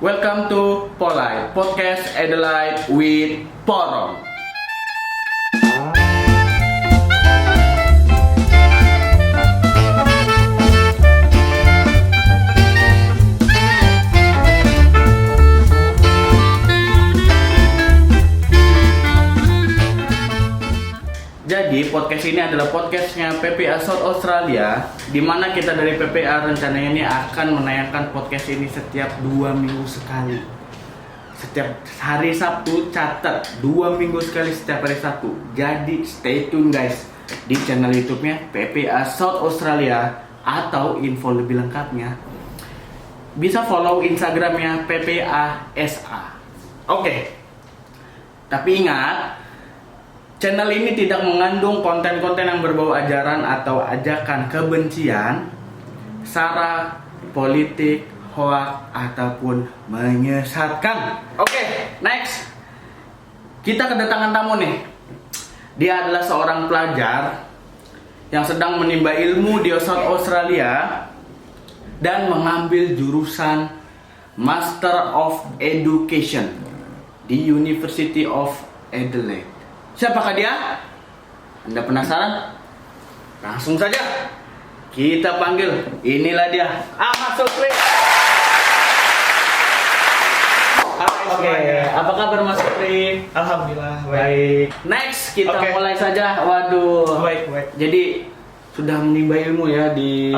Welcome to Polite Podcast Adelaide with Porong. Jadi podcast ini adalah podcastnya PPA South Australia, di mana kita dari PPA rencananya ini akan menayangkan podcast ini setiap 2 minggu sekali. Setiap hari Sabtu, catat 2 minggu sekali setiap hari Sabtu. Jadi stay tune guys di channel YouTube-nya PPA South Australia, atau info lebih lengkapnya bisa follow Instagramnya PPA SA. Oke. Tapi ingat, channel ini tidak mengandung konten-konten yang berbau ajaran atau ajakan kebencian, sara, politik, hoak, ataupun menyesatkan. Oke, next. Kita kedatangan tamu nih. Dia adalah seorang pelajar yang sedang menimba ilmu di South Australia dan mengambil jurusan Master of Education di University of Adelaide. Siapakah dia? Anda penasaran? Langsung saja kita panggil. Inilah dia, Ahmad Sukri. Oke, apa kabar Mas Sukri? Alhamdulillah Baik. Next kita mulai saja. Waduh. Baik. Jadi sudah menimba ilmu ya di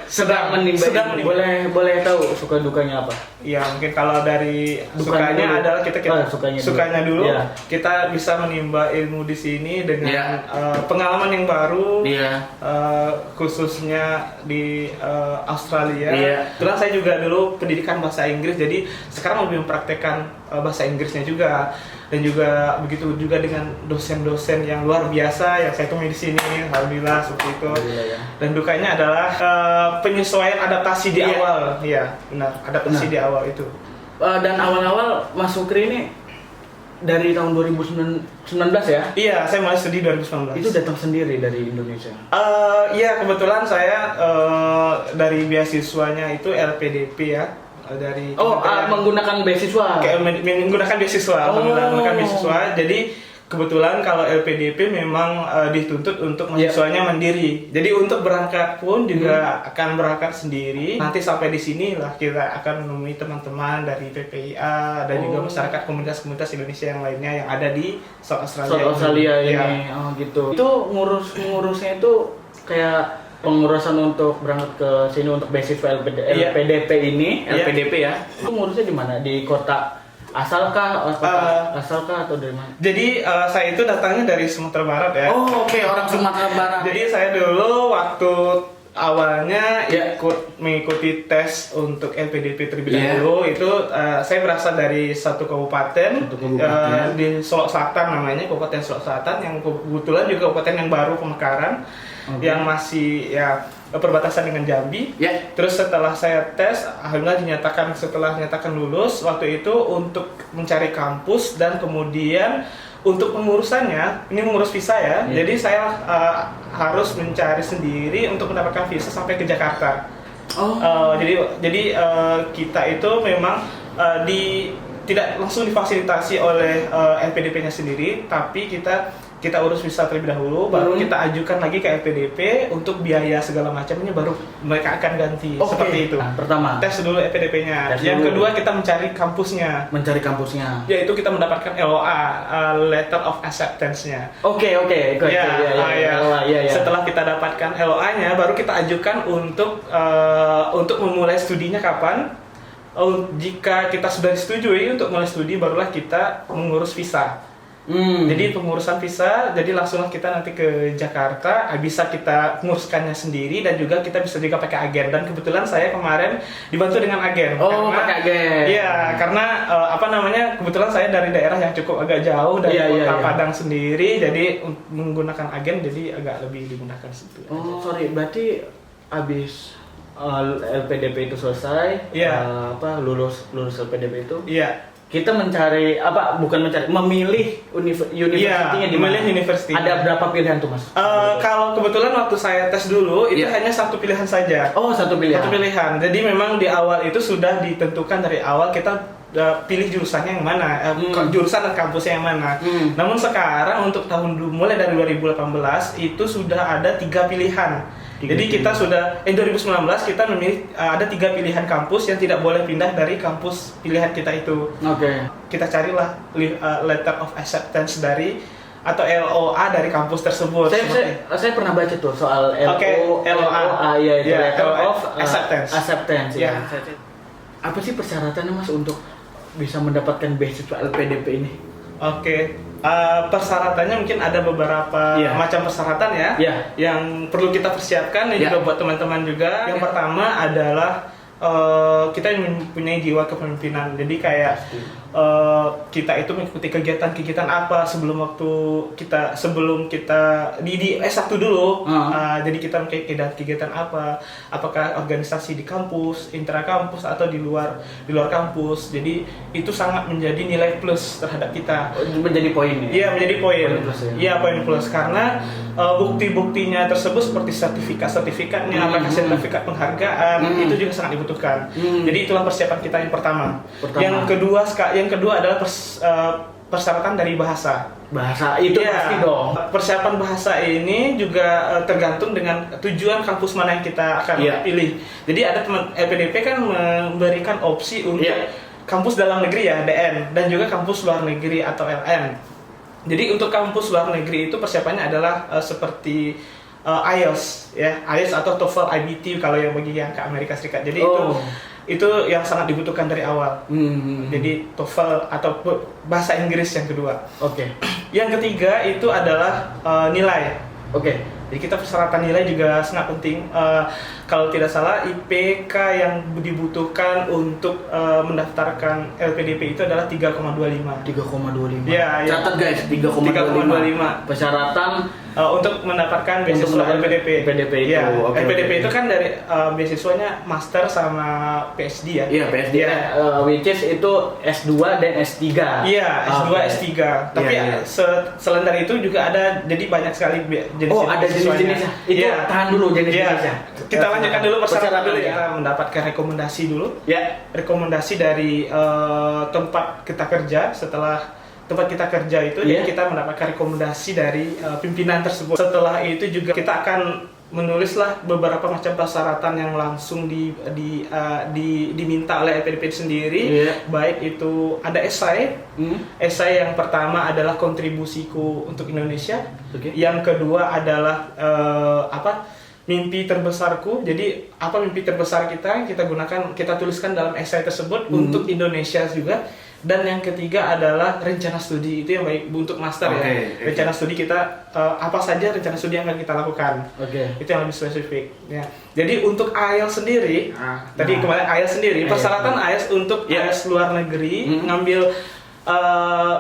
sedang menimba ilmu. Boleh tahu suka dukanya apa? Ya mungkin kalau dari Sukanya sukanya dulu. adalah kita Sukanya dulu. Ya. kita bisa menimba ilmu di sini dengan Ya. pengalaman yang baru, Iya. khususnya di Australia. Iya. Kebetulan saya juga dulu pendidikan bahasa Inggris, jadi sekarang lebih mempraktekkan bahasa Inggrisnya juga, dan juga begitu juga dengan dosen-dosen yang luar biasa yang saya temui di sini. Alhamdulillah seperti itu. Alhamdulillah, ya. Dan dukanya adalah penyesuaian adaptasi di Iya. awal. Iya, benar. Adaptasi di awal itu. Dan awal-awal Mas Sukri ini dari tahun 2019 ya? Iya, saya mulai studi 2019. Itu datang sendiri dari Indonesia. Iya, kebetulan saya dari beasiswanya itu LPDP ya. Dari menggunakan beasiswa. menggunakan beasiswa, alhamdulillah menggunakan beasiswa. Jadi kebetulan kalau LPDP memang dituntut untuk mahasiswanya mandiri. Jadi untuk berangkat pun juga akan berangkat sendiri. Nanti sampai di sini lah kita akan menemui teman-teman dari PPIA dan juga masyarakat komunitas-komunitas Indonesia yang lainnya yang ada di South Australia. ini. Ya. Oh gitu. Itu ngurusnya itu kayak pengurusan untuk berangkat ke sini untuk beasiswa LPDP ini, LPDP ya. Itu ngurusnya di mana? Di kota asalkah atau dari mana? Jadi saya itu datangnya dari Sumatera Barat ya. Oh, oke, orang Sumatera Barat. Jadi saya dulu waktu awalnya mengikuti tes untuk LPDP terlebih dahulu, itu saya berasal dari satu kabupaten, di Solok Selatan namanya, Kabupaten Solok Selatan, yang kebetulan juga kabupaten yang baru pemekaran, yang masih perbatasan dengan Jambi. Terus setelah saya tes, alhamdulillah setelah dinyatakan lulus waktu itu untuk mencari kampus dan kemudian untuk pengurusannya, ini mengurus visa ya. Jadi saya harus mencari sendiri untuk mendapatkan visa sampai ke Jakarta. Jadi kita itu memang tidak langsung difasilitasi oleh LPDP-nya sendiri, tapi kita urus visa terlebih dahulu, baru kita ajukan lagi ke LPDP untuk biaya segala macamnya, baru mereka akan ganti. Seperti itu. Pertama tes dulu LPDP-nya. Yang kedua kita mencari kampusnya. Yaitu kita mendapatkan LOA, Letter of Acceptance-nya. Oke. Setelah kita dapatkan LOA-nya, baru kita ajukan untuk memulai studinya kapan. Jika kita sudah disetujui untuk mulai studi, barulah kita mengurus visa. Jadi pengurusan visa, jadi langsunglah kita nanti ke Jakarta, bisa kita menguruskannya sendiri dan juga kita bisa juga pakai agen. Dan kebetulan saya kemarin dibantu dengan agen. Pakai agen. Iya, karena kebetulan saya dari daerah yang cukup agak jauh dari kota Padang sendiri, jadi menggunakan agen jadi agak lebih dimudahkan situ. Berarti habis LPDP itu selesai, lulus LPDP itu. Iya. kita mencari apa? Bukan mencari, memilih universitinya di mana? Memilih university. Ada berapa pilihan tuh Mas? Kalau kebetulan waktu saya tes dulu itu Iya. hanya satu pilihan saja. Oh, satu pilihan. Satu pilihan. Jadi memang di awal itu sudah ditentukan dari awal kita pilih jurusannya yang mana, jurusan dan kampusnya yang mana. Namun sekarang untuk mulai dari 2018 itu sudah ada 3 pilihan. Jadi kita sudah 2019 kita memilih ada 3 pilihan kampus yang tidak boleh pindah dari kampus pilihan kita itu. Oke. Kita carilah letter of acceptance dari atau LOA dari kampus tersebut. Saya pernah baca tuh soal LOA, iya itu letter of acceptance. Ya. Apa sih persyaratannya Mas untuk bisa mendapatkan beasiswa LPDP ini? Oke, persyaratannya mungkin ada beberapa macam persyaratan ya, yang perlu kita persiapkan dan juga buat teman-teman juga. Yang pertama adalah kita mempunyai jiwa kepemimpinan. Jadi kayak kita itu mengikuti kegiatan apa sebelum kita di S1 dulu. Jadi kita mengikuti kegiatan apa, apakah organisasi di kampus, intra kampus atau di luar kampus. Jadi itu sangat menjadi nilai plus terhadap kita. Menjadi poin ya? Iya, menjadi poin. Iya, poin plus karena bukti-buktinya tersebut seperti sertifikatnya, apakah sertifikat penghargaan itu juga sangat dibutuhkan. Jadi itulah persiapan kita yang pertama. Yang kedua adalah persyaratan dari bahasa. Bahasa itu pasti dong. Persiapan bahasa ini juga tergantung dengan tujuan kampus mana yang kita akan pilih. Jadi ada teman LPDP kan memberikan opsi untuk kampus dalam negeri ya, DN, dan juga kampus luar negeri atau LN. Jadi untuk kampus luar negeri itu persiapannya adalah seperti IELTS ya, IELTS atau TOEFL IBT kalau yang bagi yang ke Amerika Serikat. Jadi itu yang sangat dibutuhkan dari awal. Jadi TOEFL atau bahasa Inggris yang kedua. Oke. Yang ketiga itu adalah nilai. Oke. Jadi kita persyaratan nilai juga sangat penting. Kalau tidak salah IPK yang dibutuhkan untuk mendaftarkan LPDP itu adalah 3,25. 3,25. Ya. Catat guys, 3,25. Persyaratan untuk mendapatkan beasiswa LPDP. LPDP itu. Ya, LPDP itu kan dari beasiswanya master sama PSD ya. Iya, PSD. Which is itu S2 dan S3. Iya, S2, S3. Tapi selain dari itu juga ada, jadi banyak sekali jenis. Oh, ada jenis-jenisnya. Itu tahan dulu jenis-jenisnya. Kita lanjutkan dulu persyaratan dulu ya. ya. Kita mendapatkan rekomendasi dulu. Ya. Rekomendasi dari tempat kita kerja. Setelah tempat kita kerja itu, jadi kita mendapatkan rekomendasi dari pimpinan tersebut. Setelah itu juga kita akan menulislah beberapa macam persyaratan yang langsung diminta oleh LPDP sendiri. Baik itu ada esai. Esai yang pertama adalah kontribusiku untuk Indonesia. Yang kedua adalah mimpi terbesarku. Jadi apa mimpi terbesar kita kita tuliskan dalam esai tersebut untuk Indonesia juga. Dan yang ketiga adalah rencana studi, itu yang baik untuk master ya. Rencana studi kita apa saja rencana studi yang akan kita lakukan. Itu yang lebih spesifik ya. Jadi untuk IELTS sendiri, kemarin IELTS sendiri, persyaratan IELTS untuk IELTS luar negeri ngambil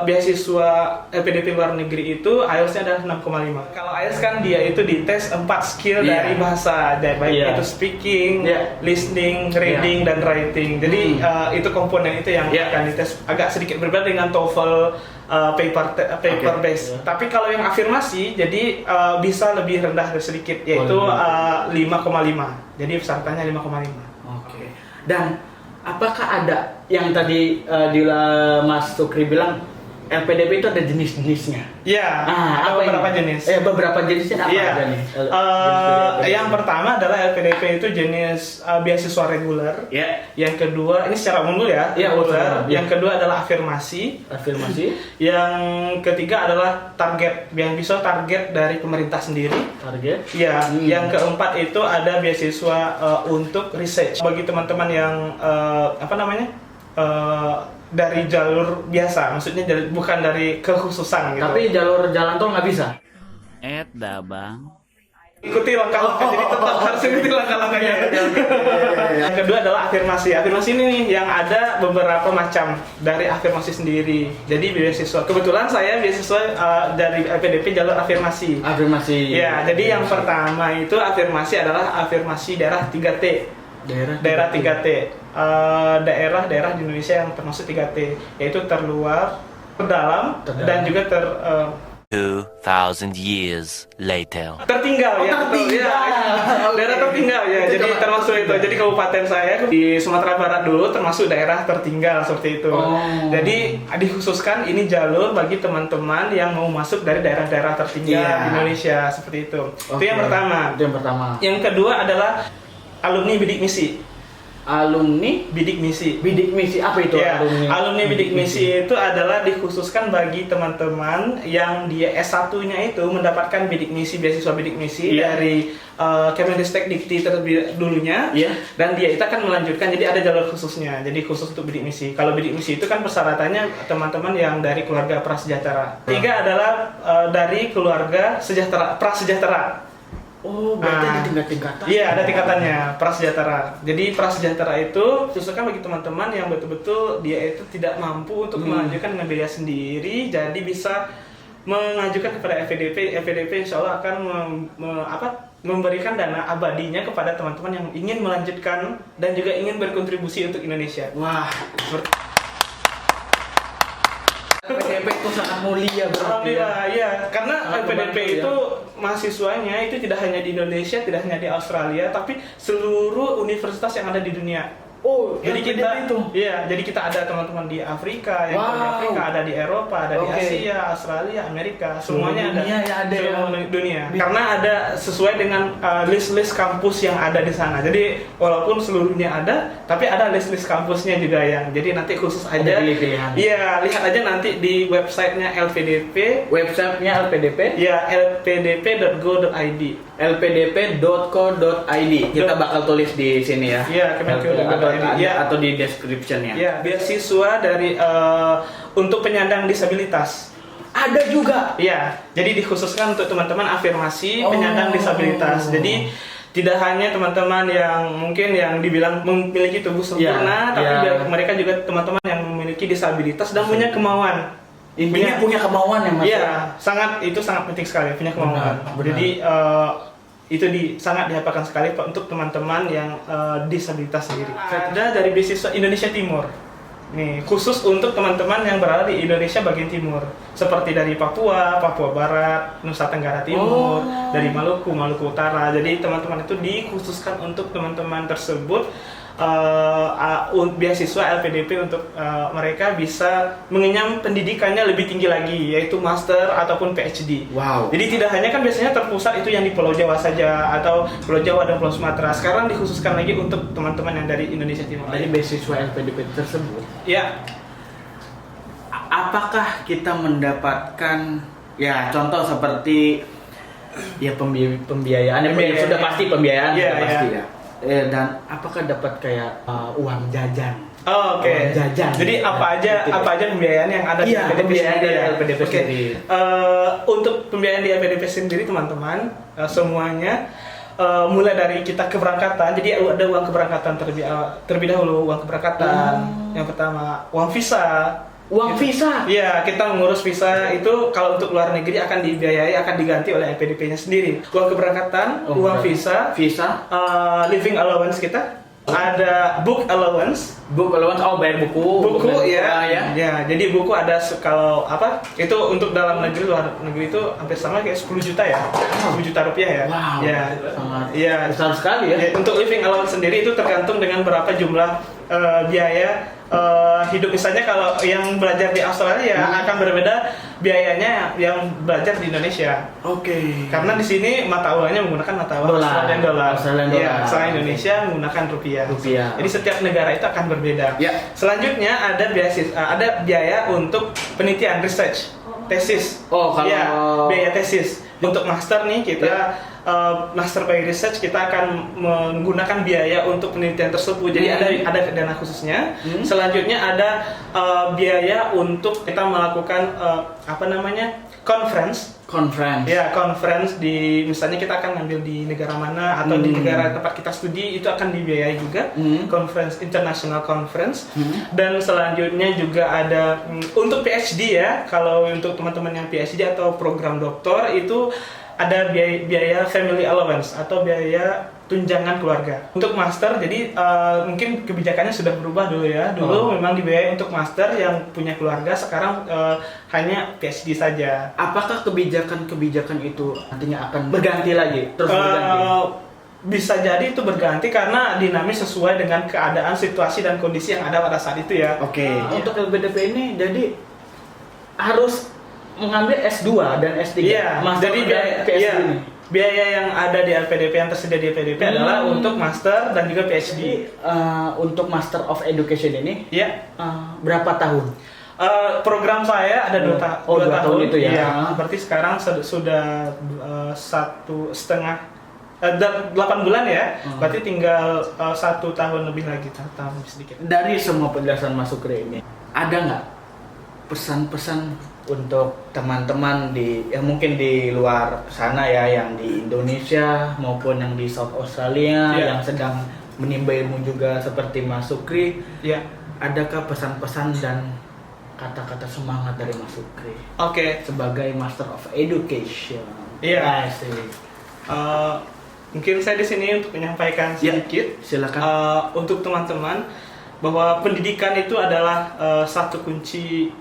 beasiswa LPDP luar negeri itu IELTS-nya adalah 6,5. Kalau IELTS kan dia itu dites 4 skill dari bahasa, baik itu speaking, listening, reading dan writing. Jadi itu komponen itu yang akan dites, agak sedikit berbeda dengan TOEFL paper based. Tapi kalau yang afirmasi jadi bisa lebih rendah sedikit, yaitu 5,5. Jadi persyaratannya 5,5. Dan apakah ada yang tadi Mas Sukri bilang LPDP itu ada jenis-jenisnya? Ya, ada beberapa jenis. Beberapa jenisnya apa aja nih? Yang pertama adalah LPDP itu jenis beasiswa reguler. Yang kedua, ini secara umum dulu ya. Reguler. Yang kedua adalah afirmasi. Yang ketiga adalah target, beasiswa target dari pemerintah sendiri. Yang keempat itu ada beasiswa untuk research. Bagi teman-teman yang dari jalur biasa, maksudnya bukan dari kekhususan gitu. Tapi jalur jalan tol nggak bisa? Bang. Ikuti langkah-langkah, jadi tetap harus ikuti langkah-langkahnya. Yang kedua adalah afirmasi. Afirmasi ini nih yang ada beberapa macam dari afirmasi sendiri. Jadi beasiswa. Kebetulan saya beasiswa dari LPDP jalur afirmasi. Ya, jadi yang pertama itu afirmasi adalah afirmasi daerah 3T. Daerah 3T. Daerah-daerah di Indonesia yang termasuk 3T, yaitu terluar, terdalam, dan juga 2,000 years later. tertinggal ya, betul. tertinggal. Ya. Oke. Daerah tertinggal ya. Itu Jadi coba termasuk itu. cerita. Jadi kabupaten saya di Sumatera Barat dulu termasuk daerah tertinggal seperti itu. Oh. Jadi dikhususkan ini jalur bagi teman-teman yang mau masuk dari daerah-daerah tertinggal Iya. di Indonesia seperti itu. Itu Oke. yang pertama. Itu yang pertama. Yang kedua adalah alumni bidik misi. Alumni Bidik misi. bidik misi apa itu? Ya, alumni bidik misi itu adalah dikhususkan bagi teman-teman yang dia S1-nya itu mendapatkan bidik misi, beasiswa bidik misi Iya. dari Kemendikbud Dikti terlebih dulunya, Iya. dan dia itu akan melanjutkan, jadi ada jalur khususnya, jadi khusus untuk bidik misi. Kalau bidik misi itu kan persyaratannya teman-teman yang dari keluarga prasejahtera. Tiga adalah dari keluarga prasejahtera. Oh, berarti Nah, ada tingkat-tingkatan. Iya, ada tingkatannya prasejahtera. Jadi prasejahtera itu khususnya bagi teman-teman yang betul-betul dia itu tidak mampu untuk melanjutkan dengan biaya sendiri, jadi bisa mengajukan kepada FPDP. FPDP insya Allah akan memberikan dana abadinya kepada teman-teman yang ingin melanjutkan dan juga ingin berkontribusi untuk Indonesia. Wah, PDP itu sangat mulia berarti. Alhamdulillah, ya. Karena Sangat LPDP membantu, itu mahasiswanya itu tidak hanya di Indonesia, tidak hanya di Australia, tapi seluruh universitas yang ada di dunia. Oh, Jadi LPDP kita itu. iya, jadi kita ada teman-teman di Afrika, yang di Wow. Afrika, ada di Eropa, ada di Oke. Asia, Australia, Amerika, semuanya ada. dunia ya ada ya. Seluruh dunia. Karena ada sesuai dengan list-list kampus yang ada di sana. Jadi walaupun seluruhnya ada, tapi ada list-list kampusnya juga yang. Jadi nanti khusus Ada aja. pilih-pilihan. Iya, lihat aja nanti di websitenya LPDP. Websitenya LPDP, Ya, lpdp.go.id. lpdp.co.id. Kita bakal tulis di sini ya. Iya, Kemenkeu.go.id. Iya, atau di description-nya. Ya, beasiswa dari untuk penyandang disabilitas. Ada juga. Iya, jadi dikhususkan untuk teman-teman afirmasi Oh. penyandang disabilitas. Jadi tidak hanya teman-teman yang mungkin yang dibilang memiliki tubuh sempurna, Iya, tapi iya. mereka juga teman-teman yang memiliki disabilitas dan punya kemauan. Intinya punya kemauan ya Mas. Iya, itu sangat penting sekali punya kemauan. Benar. Jadi itu sangat diharapkan sekali Pak, untuk teman-teman yang disabilitas sendiri. Ada dari beasiswa Indonesia Timur. Nih, khusus untuk teman-teman yang berada di Indonesia bagian timur, seperti dari Papua, Papua Barat, Nusa Tenggara Timur, dari Maluku, Maluku Utara. Jadi teman-teman itu dikhususkan untuk teman-teman tersebut beasiswa LPDP untuk mereka bisa mengenyam pendidikannya lebih tinggi lagi, yaitu master ataupun PhD. Wow. Jadi tidak hanya kan biasanya terpusat itu yang di Pulau Jawa saja atau Pulau Jawa dan Pulau Sumatera. Sekarang dikhususkan lagi untuk teman-teman yang dari Indonesia Timur. Dari beasiswa LPDP tersebut, Ya, apakah kita mendapatkan ya contoh seperti ya pembiayaan ya Pembiayaan. sudah pasti pembiayaan Iya, sudah pasti iya. ya. Dan apakah dapat kayak uang jajan? oh, oke. Uang jajan. Jadi apa aja pembiayaan yang ada di Iya, LPDP pembiayaan sendiri dari ya? LPDP Oke. sendiri. Untuk pembiayaan di LPDP sendiri teman-teman, semuanya mulai dari kita keberangkatan. Jadi ada uang keberangkatan terlebih dahulu, uang keberangkatan. Yang pertama, uang visa. Uang visa. Iya, kita mengurus visa itu kalau untuk luar negeri akan dibiayai, akan diganti oleh LPDP-nya sendiri. Uang keberangkatan, uang visa, Visa, living allowance kita, ada book allowance. book allowance, bayar buku. Ya. ya. Ya, jadi buku ada kalau itu untuk dalam negeri, luar negeri itu hampir sama kayak 10 juta ya. 10 juta rupiah ya. Wow. Ya. Sangat Iya. besar sekali ya. Ya, untuk living allowance sendiri itu tergantung dengan berapa jumlah biaya hidup. Misalnya kalau yang belajar di Australia akan berbeda biayanya yang belajar di Indonesia. Oke. Karena di sini mata uangnya menggunakan mata uang Dolar. Australian dollar. Australian Iya, dollar. selain Indonesia menggunakan rupiah. Rupiah. Jadi setiap negara itu akan berbeda. Ya. Selanjutnya ada biaya untuk penelitian research, tesis. Oh, kalau- Ya, biaya tesis. Untuk master nih kita Ya. master by research kita akan menggunakan biaya untuk penelitian tersebut. Jadi ada dana khususnya. Selanjutnya ada biaya untuk kita melakukan conference. Conference. Ya, conference di misalnya kita akan ngambil di negara mana atau di negara tempat kita studi itu akan dibiayai juga. Conference, international conference. Dan selanjutnya juga ada untuk PhD ya. Kalau untuk teman-teman yang PhD atau program doktor itu ada biaya family allowance atau biaya tunjangan keluarga. Untuk master, jadi mungkin kebijakannya sudah berubah dulu ya. Dulu memang dibiayai untuk master yang punya keluarga, sekarang hanya PhD saja. Apakah kebijakan-kebijakan itu nantinya akan berganti lagi? Terus berganti? Bisa jadi itu berganti karena dinamis sesuai dengan keadaan, situasi, dan kondisi yang ada pada saat itu ya. Oke. Untuk LPDP ini jadi harus mengambil S2 dan S3. Iya, jadi PhD ini. Biaya yang ada di LPDP, yang tersedia di LPDP adalah untuk master dan juga PhD. Untuk Master of Education ini, Ya. berapa tahun? Program saya ada 2 tahun itu ya. Iya, berarti sekarang sudah 8 bulan ya. Berarti tinggal 1 tahun lebih lagi, tahun sedikit. Dari semua penjelasan Mas Sukri ini, ada nggak pesan-pesan untuk teman-teman mungkin di luar sana ya, yang di Indonesia maupun yang di South Australia yang sedang menimba ilmu juga seperti Mas Sukri? Ya. Adakah pesan-pesan dan kata-kata semangat dari Mas Sukri? Oke. Sebagai Master of Education. Iya. Asik. Mungkin saya di sini untuk menyampaikan sedikit. Silakan. Untuk teman-teman bahwa pendidikan itu adalah satu kunci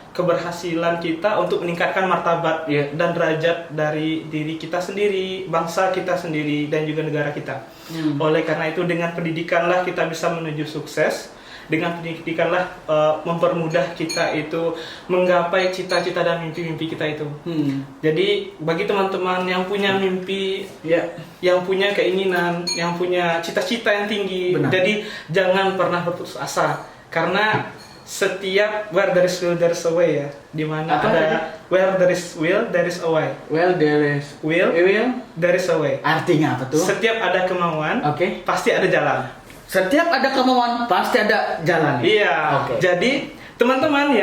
keberhasilan kita untuk meningkatkan martabat dan derajat dari diri kita sendiri, bangsa kita sendiri, dan juga negara kita. Oleh karena itu, dengan pendidikanlah kita bisa menuju sukses. Dengan pendidikanlah mempermudah kita itu menggapai cita-cita dan mimpi-mimpi kita itu. Jadi bagi teman-teman yang punya mimpi, yang punya keinginan, yang punya cita-cita yang tinggi, jadi jangan pernah berputus asa, karena setiap where there is will there is a way ya. Dimana ada where there is will there is a way. Well, there is will there is a way. Artinya apa tuh? Setiap ada kemauan, pasti ada jalan. Setiap ada kemauan pasti ada jalan. Iya. Jadi teman-teman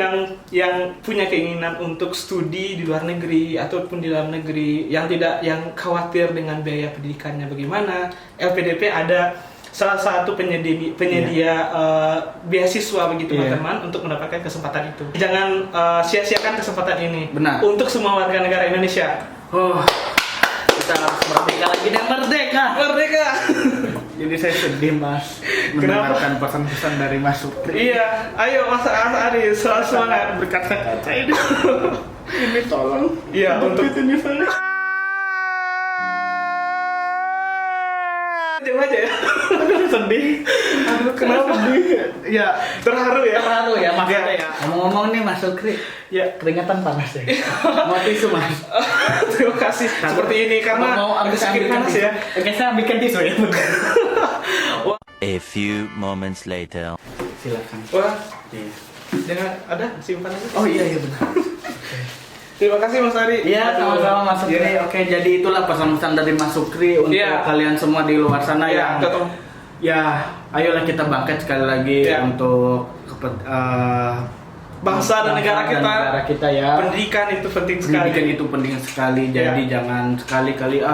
yang punya keinginan untuk studi di luar negeri ataupun di dalam negeri, yang khawatir dengan biaya pendidikannya bagaimana, LPDP ada salah satu penyedia beasiswa bagi teman-teman untuk mendapatkan kesempatan itu. Jangan sia-siakan kesempatan ini. Benar. Untuk semua warga negara Indonesia. Kita harus merdeka lagi dan merdeka. Merdeka. Jadi saya sedih Mas mendengarkan pesan-pesan dari Mas Sukri. Iya, ayo Mas Ari, selalu semangat berkata-kata ini. Ini tolong. Iya, untuk ini saya. Diam aja ya. Sedih. Aduh, kenapa? Ya, terharu ya. Terharu ya maksudnya ya. Ngomong-ngomong nih Mas Sukri, keringatan panas ya. Mau tisu Mas. Terima kasih. Seperti ini karena agak sedikit panas ya. Oke, saya ambilkan tisu ya. A few moments later. Silakan. Wah, jangan ada simpan aja. Oh iya benar. Terima kasih Mas Ari. Iya, sama-sama Mas Sukri. Oke, jadi itulah pesan-pesan dari Mas Sukri untuk kalian semua di luar sana yang ayolah kita bangkit sekali lagi untuk bangsa dan negara kita ya. Pendidikan itu penting sekali. Pendidikan itu penting sekali. Jadi jangan sekali-kali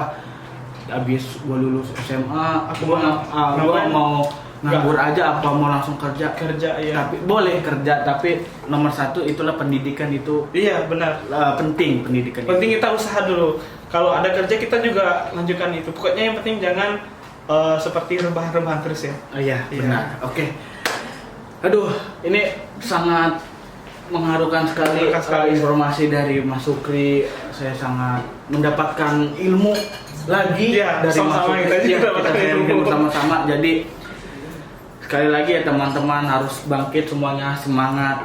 habis gue lulus SMA, aku mau nganggur aja apa mau langsung kerja ya. Tapi boleh kerja, tapi nomor satu itulah pendidikan itu. Iya benar. Penting pendidikan. Penting kita usaha dulu. Kalau ada kerja kita juga lanjutkan itu. Pokoknya yang penting jangan seperti rebahan-rebahan terus ya. Iya benar. Oke. Aduh, ini sangat mengharukan sekali informasi dari Mas Sukri. Saya sangat mendapatkan ilmu lagi dari Mas Sukri. Kita sharing bersama-sama. Jadi sekali lagi ya teman-teman harus bangkit semuanya, semangat.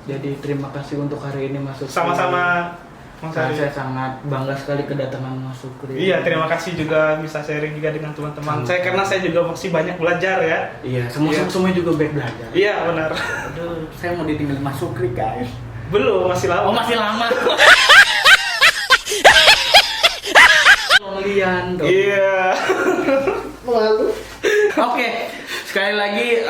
Jadi terima kasih untuk hari ini Mas Sukri. Sama-sama Mas Ari. Saya sangat bangga sekali kedatangan Mas Sukri. Iya, terima kasih juga bisa sharing juga dengan teman-teman. Karena saya juga masih banyak belajar ya. Iya, semua juga baik belajar. Iya, benar. Aduh, saya mau ditinggal Mas Sukri, guys. Belum, masih lama. Oh, masih lama. Kalian dong. Iya. Malu. Oke, sekali lagi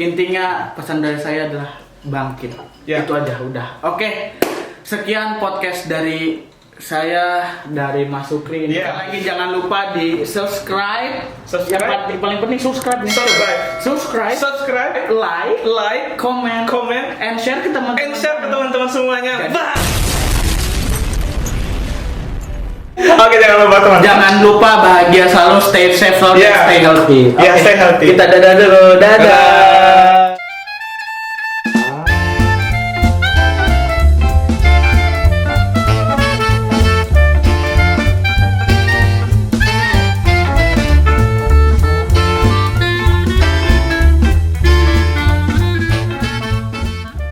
intinya pesan dari saya adalah bangkit. Itu aja udah. Oke. Sekian podcast dari saya, dari Mas Sukri. Sekali lagi jangan lupa di subscribe. Yang paling penting subscribe nih. Subscribe. Like, comment, and share ke teman-teman. Semuanya. Oke, jangan lupa teman. Jangan lupa bahagia selalu, stay safe selalu, Yeah. stay healthy. Yeah, Oke. stay healthy. Kita dadah dulu, dadah. Dadah.